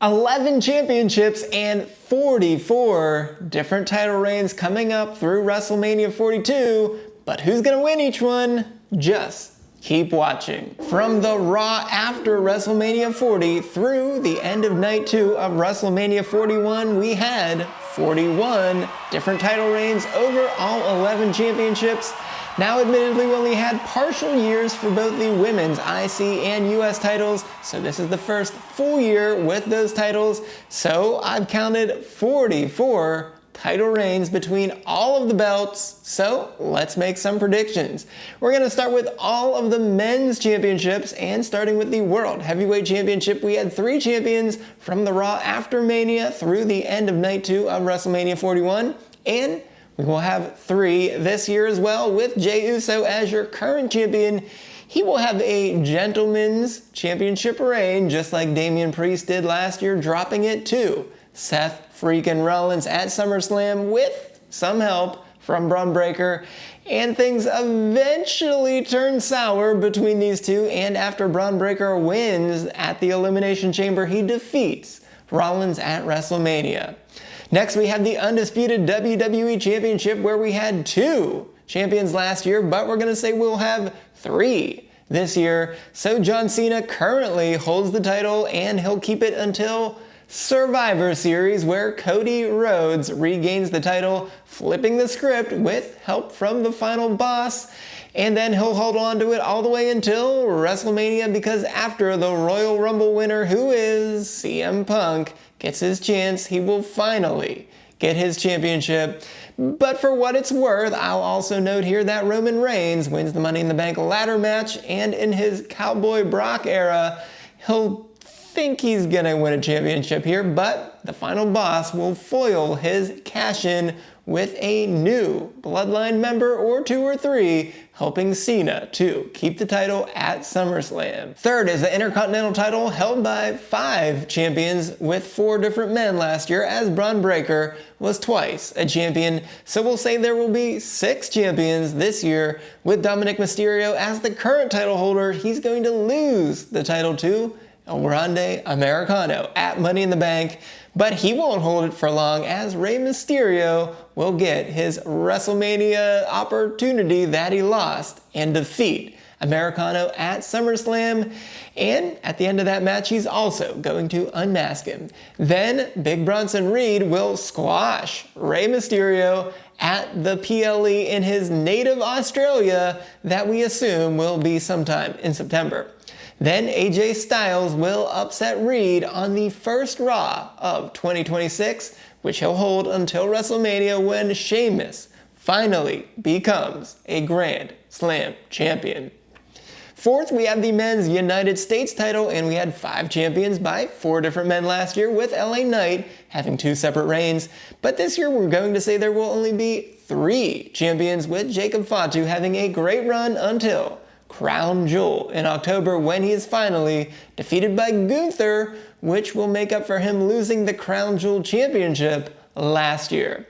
11 championships and 44 different title reigns coming up through WrestleMania 42, but who's gonna win each one? Just keep watching. From the Raw after WrestleMania 40 through the end of night 2 of WrestleMania 41, we had 41 different title reigns over all 11 championships. Now, admittedly, we only had partial years for both the women's IC and US titles, so this is the first full year with those titles. So I've counted 44 title reigns between all of the belts, so let's make some predictions. We're going to start with all of the men's championships, and starting with the World Heavyweight Championship, we had 3 champions from the Raw after Mania through the end of night 2 of WrestleMania 41, and we will have 3 this year as well, with Jey Uso as your current champion. He will have a gentleman's championship reign, just like Damian Priest did last year, dropping it to Seth freaking Rollins at SummerSlam with some help from Braun Breaker. And things eventually turn sour between these two, and after Braun Breaker wins at the Elimination Chamber, he defeats Rollins at WrestleMania. Next, we have the Undisputed WWE Championship, where we had 2 champions last year, but we're going to say we'll have 3 this year. So John Cena currently holds the title, and he'll keep it until Survivor Series, where Cody Rhodes regains the title, flipping the script with help from the final boss. And then he'll hold on to it all the way until WrestleMania, because after the Royal Rumble winner, who is CM Punk, gets his chance, he will finally get his championship. But for what it's worth, I'll also note here that Roman Reigns wins the Money in the Bank ladder match, and in his Cowboy Brock era, he'll think he's gonna win a championship here, but the final boss will foil his cash-in with a new Bloodline member, or 2 or 3, helping Cena to keep the title at SummerSlam. Third is the Intercontinental title, held by 5 champions with 4 different men last year, as Braun Breaker was twice a champion. So we'll say there will be 6 champions this year, with Dominic Mysterio as the current title holder. He's going to lose the title to El Grande Americano at Money in the Bank, but he won't hold it for long, as Rey Mysterio will get his WrestleMania opportunity that he lost and defeat Americano at SummerSlam. And at the end of that match, he's also going to unmask him. Then Big Bronson Reed will squash Rey Mysterio at the PLE in his native Australia, that we assume will be sometime in September. Then AJ Styles will upset Reed on the first Raw of 2026, which he'll hold until WrestleMania, when Sheamus finally becomes a Grand Slam champion. Fourth, we have the men's United States title, and we had 5 champions by 4 different men last year, with LA Knight having 2 separate reigns. But this year we're going to say there will only be 3 champions, with Jacob Fatu having a great run until Crown Jewel in October, when he is finally defeated by Gunther, which will make up for him losing the Crown Jewel Championship last year.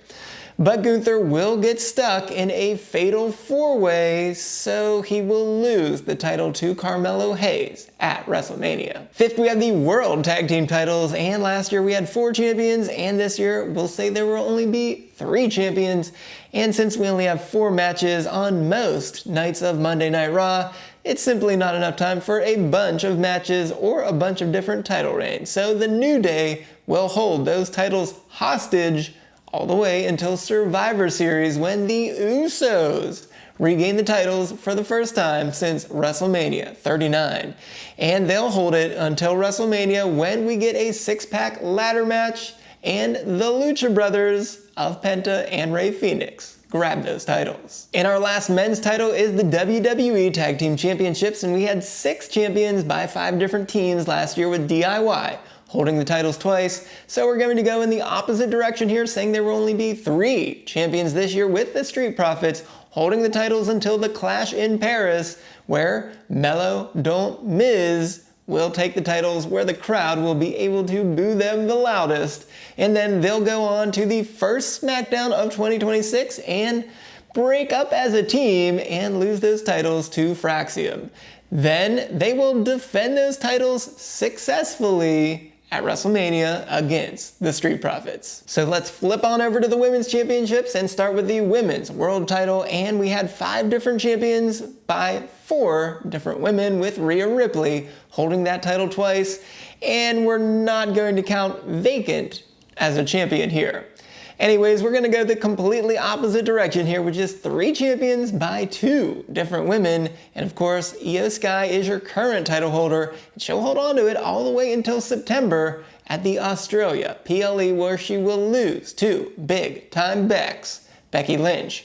But Gunther will get stuck in a fatal 4-way, so he will lose the title to Carmelo Hayes at WrestleMania. Fifth, we have the World Tag Team titles, and last year we had 4 champions, and this year we'll say there will only be 3 champions. And since we only have 4 matches on most nights of Monday Night Raw, it's simply not enough time for a bunch of matches or a bunch of different title reigns. So the New Day will hold those titles hostage all the way until Survivor Series, when the Usos regain the titles for the first time since WrestleMania 39. And they'll hold it until WrestleMania, when we get a 6-pack ladder match, and the Lucha Brothers of Penta and Rey Fenix grab those titles. And our last men's title is the WWE Tag Team Championships, and we had 6 champions by 5 different teams last year, with DIY holding the titles twice. So we're going to go in the opposite direction here, saying there will only be 3 champions this year, with the Street Profits holding the titles until the Clash in Paris, where Melo Don't Miz will take the titles, where the crowd will be able to boo them the loudest. And then they'll go on to the first SmackDown of 2026 and break up as a team and lose those titles to Fraxium. Then they will defend those titles successfully at WrestleMania against the Street Profits. So let's flip on over to the Women's Championships and start with the Women's World Title. And we had 5 different champions by 4 different women, with Rhea Ripley holding that title twice. And we're not going to count vacant as a champion here. Anyways, we're going to go the completely opposite direction here with just 3 champions by 2 different women. And of course, Io Sky is your current title holder, and she'll hold on to it all the way until September at the Australia PLE, where she will lose to big-time Becky Lynch.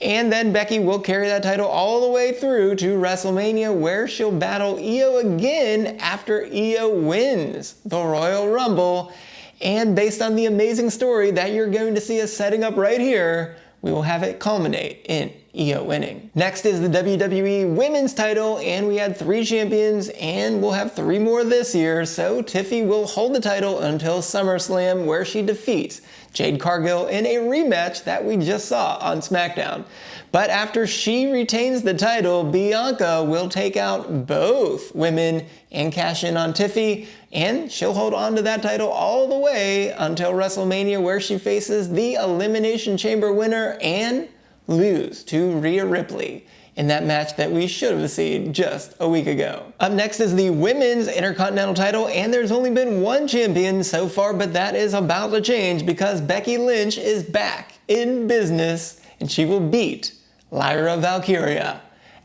And then Becky will carry that title all the way through to WrestleMania, where she'll battle Io again after Io wins the Royal Rumble. And based on the amazing story that you're going to see us setting up right here, we will have it culminate in Io winning. Next is the WWE Women's title, and we had 3 champions, and we'll have 3 more this year. So Tiffy will hold the title until SummerSlam, where she defeats Jade Cargill in a rematch that we just saw on SmackDown. But after she retains the title, Bianca will take out both women and cash in on Tiffy, and she'll hold on to that title all the way until WrestleMania, where she faces the Elimination Chamber winner and lose to Rhea Ripley in that match that we should have seen just a week ago. Up next is the Women's Intercontinental title, and there's only been 1 champion so far, but that is about to change because Becky Lynch is back in business, and she will beat Lyra Valkyria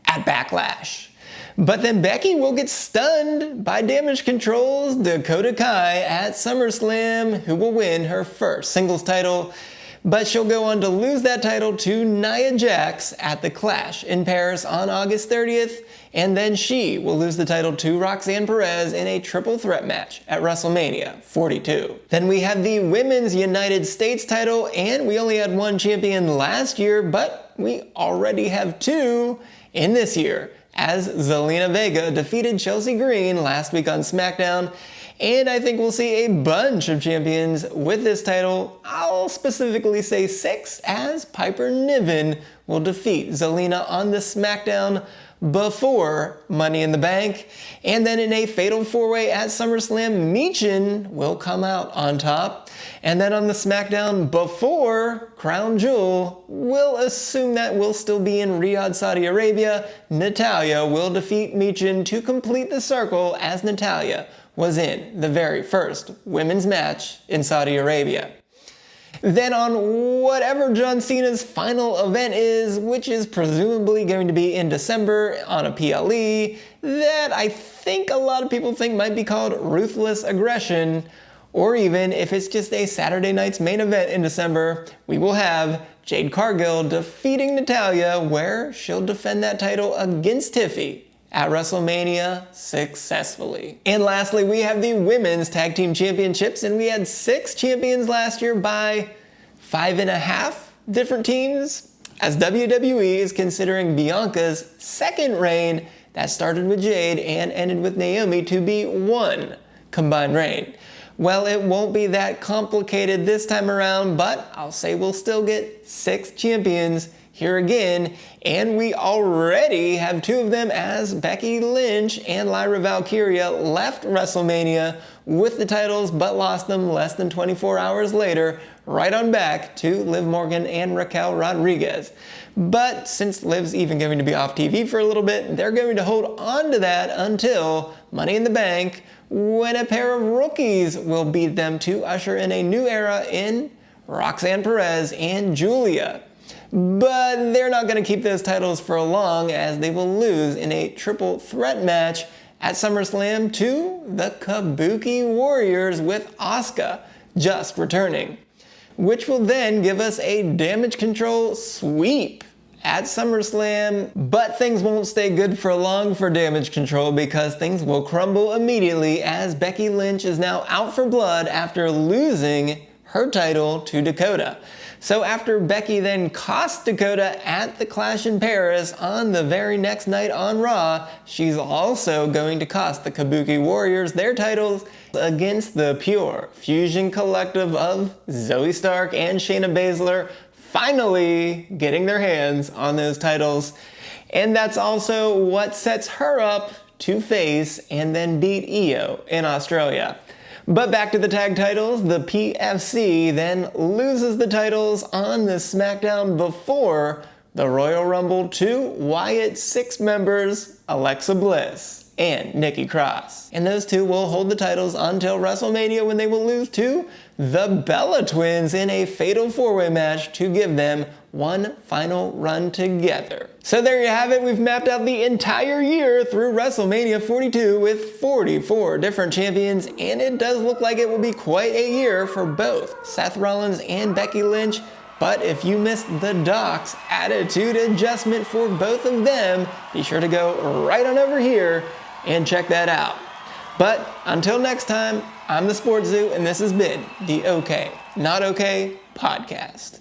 at Backlash. But then Becky will get stunned by Damage Control's Dakota Kai at SummerSlam, who will win her first singles title. But she'll go on to lose that title to Nia Jax at the Clash in Paris on August 30th, and then she will lose the title to Roxanne Perez in a triple threat match at WrestleMania 42. Then we have the Women's United States title, and we only had 1 champion last year, but we already have 2 in this year, as Zelina Vega defeated Chelsea Green last week on SmackDown. And I think we'll see a bunch of champions with this title. I'll specifically say 6, as Piper Niven will defeat Zelina on the SmackDown before Money in the Bank. And then in a fatal 4-way at SummerSlam, Michin will come out on top. And then on the SmackDown before Crown Jewel, we'll assume that will still be in Riyadh, Saudi Arabia, Natalya will defeat Michin to complete the circle, as Natalya was in the very first women's match in Saudi Arabia. Then on whatever John Cena's final event is, which is presumably going to be in December on a PLE, that I think a lot of people think might be called Ruthless Aggression, or even if it's just a Saturday night's main event in December, we will have Jade Cargill defeating Natalya, where she'll defend that title against Tiffy at WrestleMania successfully. And lastly, we have the Women's Tag Team Championships, and we had 6 champions last year by 5.5 different teams, as WWE is considering Bianca's second reign that started with Jade and ended with Naomi to be 1 combined reign. Well, it won't be that complicated this time around, but I'll say we'll still get 6 champions here again, and we already have 2 of them, as Becky Lynch and Lyra Valkyria left WrestleMania with the titles but lost them less than 24 hours later, right on back to Liv Morgan and Raquel Rodriguez. But since Liv's even going to be off TV for a little bit, they're going to hold on to that until Money in the Bank, when a pair of rookies will beat them to usher in a new era in Roxanne Perez and Julia. But they're not going to keep those titles for long, as they will lose in a triple threat match at SummerSlam to the Kabuki Warriors, with Asuka just returning, which will then give us a Damage Control sweep at SummerSlam. But things won't stay good for long for Damage Control, because things will crumble immediately, as Becky Lynch is now out for blood after losing her title to Dakota. So after Becky then cost Dakota at the Clash in Paris on the very next night on Raw, she's also going to cost the Kabuki Warriors their titles against the Pure Fusion Collective of Zoe Stark and Shayna Baszler, finally getting their hands on those titles. And that's also what sets her up to face and then beat Io in Australia. But back to the tag titles, the PFC then loses the titles on the SmackDown before the Royal Rumble to Wyatt's 6 members, Alexa Bliss and Nikki Cross. And those two will hold the titles until WrestleMania, when they will lose to the Bella Twins in a fatal 4-way match to give them one final run together. So there you have it. We've mapped out the entire year through WrestleMania 42 with 44 different champions, and it does look like it will be quite a year for both Seth Rollins and Becky Lynch. But if you missed the Doc's attitude adjustment for both of them, be sure to go right on over here and check that out. But until next time, I'm the SportsZu, and this has been the OK Not OK podcast.